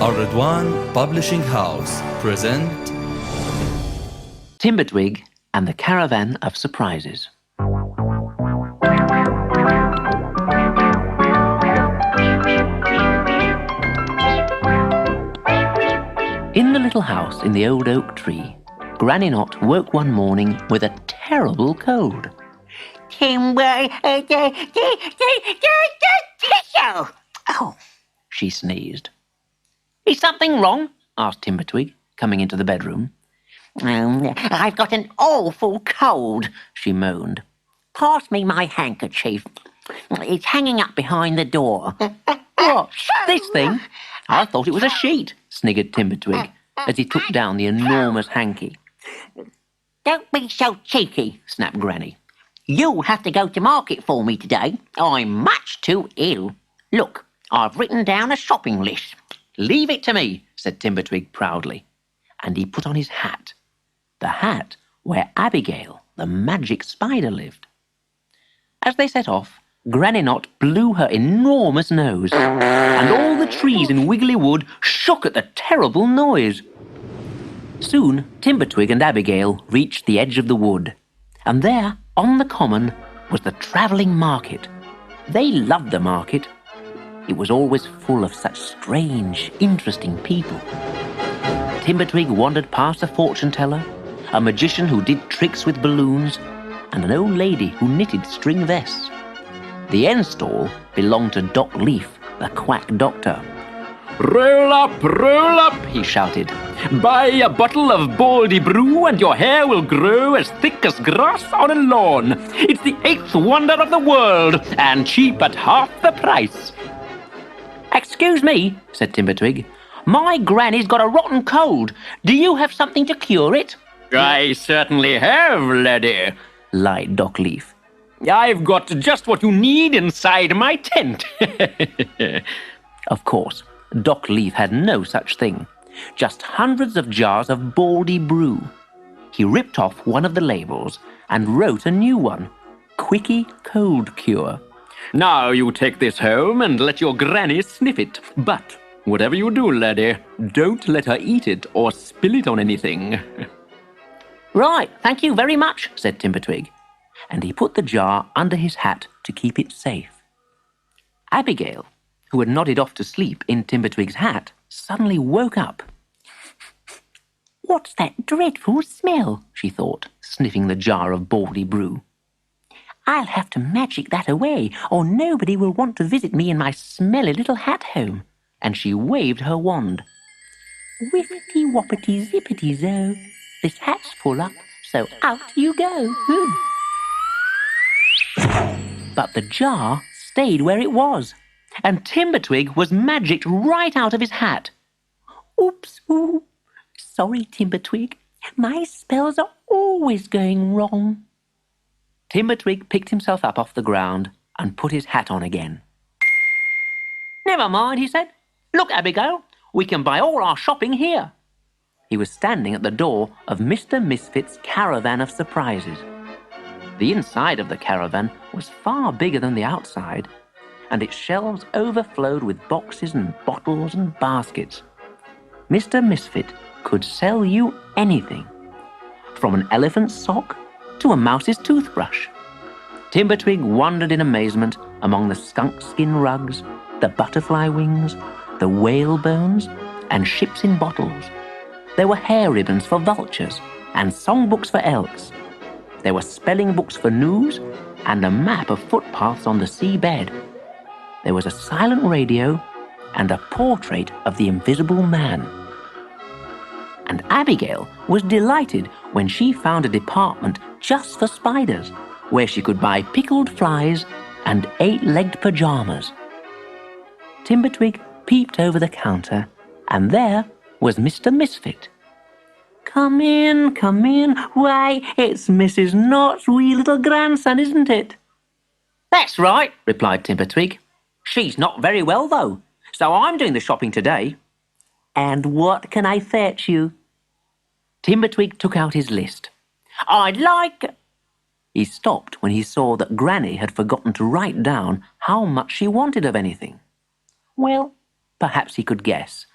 Al-Ridwan Publishing House present Timbertwig and the Caravan of Surprises. In the little house in the old oak tree, Granny Knot woke one morning with a terrible cold. Oh, she sneezed. Is something wrong? Asked Timbertwig, coming into the bedroom. I've got an awful cold, she moaned. Pass me my handkerchief. It's hanging up behind the door. What, this thing? I thought it was a sheet, sniggered Timbertwig, as he took down the enormous hanky. Don't be so cheeky, snapped Granny. You'll have to go to market for me today. I'm much too ill. Look, I've written down a shopping list. Leave it to me, said Timbertwig proudly, and he put on his hat. The hat where Abigail, the magic spider, lived. As they set off, Granny Knot blew her enormous nose, and all the trees in Wiggly Wood shook at the terrible noise. Soon, Timbertwig and Abigail reached the edge of the wood, and there, on the common, was the travelling market. They loved the market. It was always full of such strange, interesting people. Timbertwig wandered past a fortune-teller, a magician who did tricks with balloons, and an old lady who knitted string vests. The end stall belonged to Doc Leaf, the quack doctor. Roll up, he shouted. Buy a bottle of baldy brew and your hair will grow as thick as grass on a lawn. It's the 8th wonder of the world and cheap at half the price. Excuse me, said Timbertwig. My granny's got a rotten cold. Do you have something to cure it? I certainly have, laddie, lied Doc Leaf. I've got just what you need inside my tent. Of course, Doc Leaf had no such thing, just hundreds of jars of baldy brew. He ripped off one of the labels and wrote a new one, Quickie Cold Cure. Now you take this home and let your granny sniff it. But whatever you do, laddie, don't let her eat it or spill it on anything. Right, thank you very much, said Timbertwig, and he put the jar under his hat to keep it safe. Abigail, who had nodded off to sleep in Timbertwig's hat, suddenly woke up. What's that dreadful smell? She thought, sniffing the jar of baldy brew. I'll have to magic that away, or nobody will want to visit me in my smelly little hat home. And she waved her wand. Whippity-woppity zippity-zo. This hat's full up, so out you go. But the jar stayed where it was, and Timbertwig was magicked right out of his hat. Oops, ooh. Sorry, Timbertwig. My spells are always going wrong. Timbertwig picked himself up off the ground and put his hat on again. Never mind, he said. Look, Abigail, we can buy all our shopping here. He was standing at the door of Mr. Misfit's Caravan of Surprises. The inside of the caravan was far bigger than the outside, and its shelves overflowed with boxes and bottles and baskets. Mr. Misfit could sell you anything, from an elephant's sock to a mouse's toothbrush. Timbertwig wandered in amazement among the skunk skin rugs, the butterfly wings, the whale bones, and ships in bottles. There were hair ribbons for vultures and songbooks for elks. There were spelling books for gnus and a map of footpaths on the seabed. There was a silent radio and a portrait of the Invisible Man. And Abigail was delighted when she found a department just for spiders, where she could buy pickled flies and 8-legged pajamas. Timbertwig peeped over the counter, and there was Mr. Misfit. Come in, come in. Why, it's Mrs. Knot's wee little grandson, isn't it? That's right, replied Timbertwig. She's not very well, though, so I'm doing the shopping today. And what can I fetch you? Timbertwig took out his list. I'd like... He stopped when he saw that Granny had forgotten to write down how much she wanted of anything. Well, perhaps he could guess.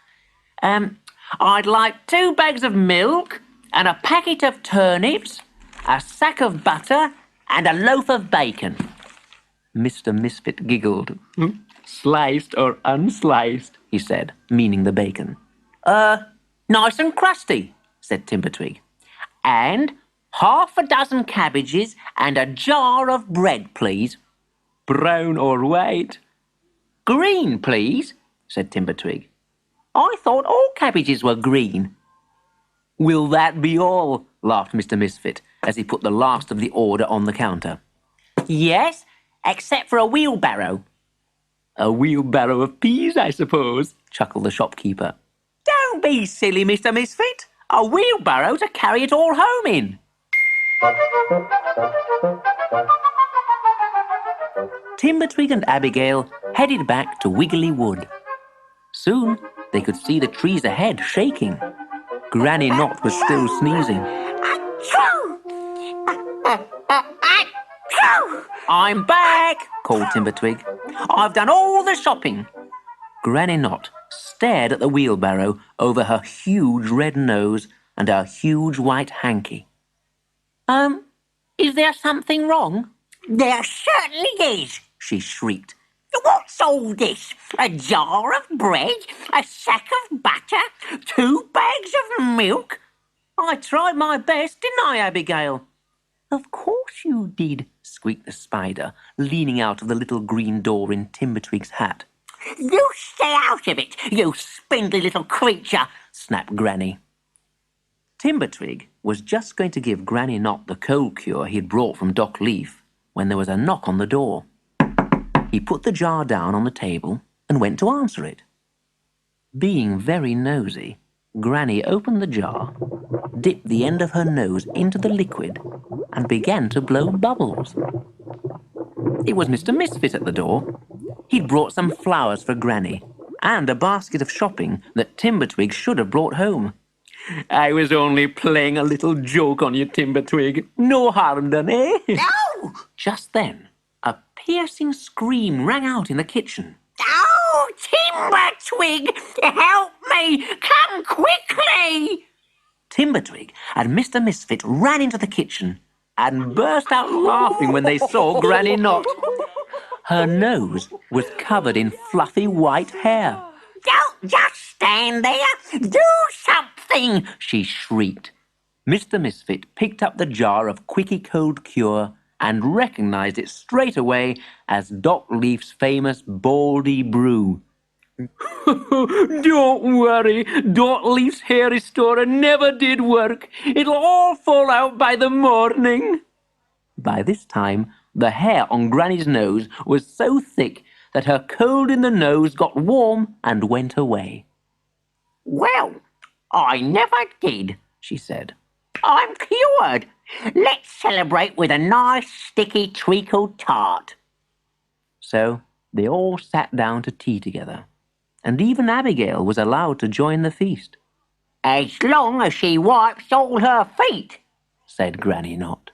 I'd like 2 bags of milk and a packet of turnips, a sack of butter and a loaf of bacon. Mr. Misfit giggled. Sliced or unsliced, He said, meaning the bacon. Nice and crusty, said Timbertwig. And half a dozen cabbages and a jar of bread, please. brown or white. Green, please, said Timbertwig. I thought all cabbages were green. Will that be all? Laughed Mr. Misfit as he put the last of the order on the counter. Yes, except for a wheelbarrow. A wheelbarrow of peas, I suppose, Chuckled the shopkeeper. Don't be silly, Mr. Misfit. A wheelbarrow to carry it all home in. Timbertwig and Abigail headed back to Wiggly Wood. Soon they could see the trees ahead shaking. Granny Knot was still sneezing. I'm back, called Timbertwig. I've done all the shopping. Granny Knot stared at the wheelbarrow over her huge red nose and her huge white hanky. Is there something wrong? There certainly is, She shrieked. What's all this? A jar of bread? A sack of butter? 2 bags of milk? I tried my best, didn't I, Abigail? Of course you did, squeaked the spider, leaning out of the little green door in Timbertwig's hat. You stay out of it, you spindly little creature, Snapped Granny. Timbertwig was just going to give Granny Knot the cold cure he had brought from Doc Leaf when there was a knock on the door. He put the jar down on the table and went to answer it. Being very nosy, Granny opened the jar, dipped the end of her nose into the liquid, and began to blow bubbles. It was Mr. Misfit at the door. He'd brought some flowers for Granny and a basket of shopping that Timbertwig should have brought home. I was only playing a little joke on you, Timbertwig. No harm done, eh? No! Just then, a piercing scream rang out in the kitchen. Oh, Timbertwig, help me! Come quickly! Timbertwig and Mr. Misfit ran into the kitchen and burst out laughing when they saw Granny Knot. Her nose was covered in fluffy white hair. Don't just stand there! Do something! She shrieked. Mr. Misfit picked up the jar of Quickie Cold Cure and recognized it straight away as Doc Leaf's famous Baldy Brew. Don't worry, Doc Leaf's hair restorer never did work. It'll all fall out by the morning. By this time, the hair on Granny's nose was so thick that her cold in the nose got warm and went away. Well, I never did, She said. I'm cured. Let's celebrate with a nice sticky treacle tart. So they all sat down to tea together, and even Abigail was allowed to join the feast. As long as she wipes all her feet, said Granny Knot.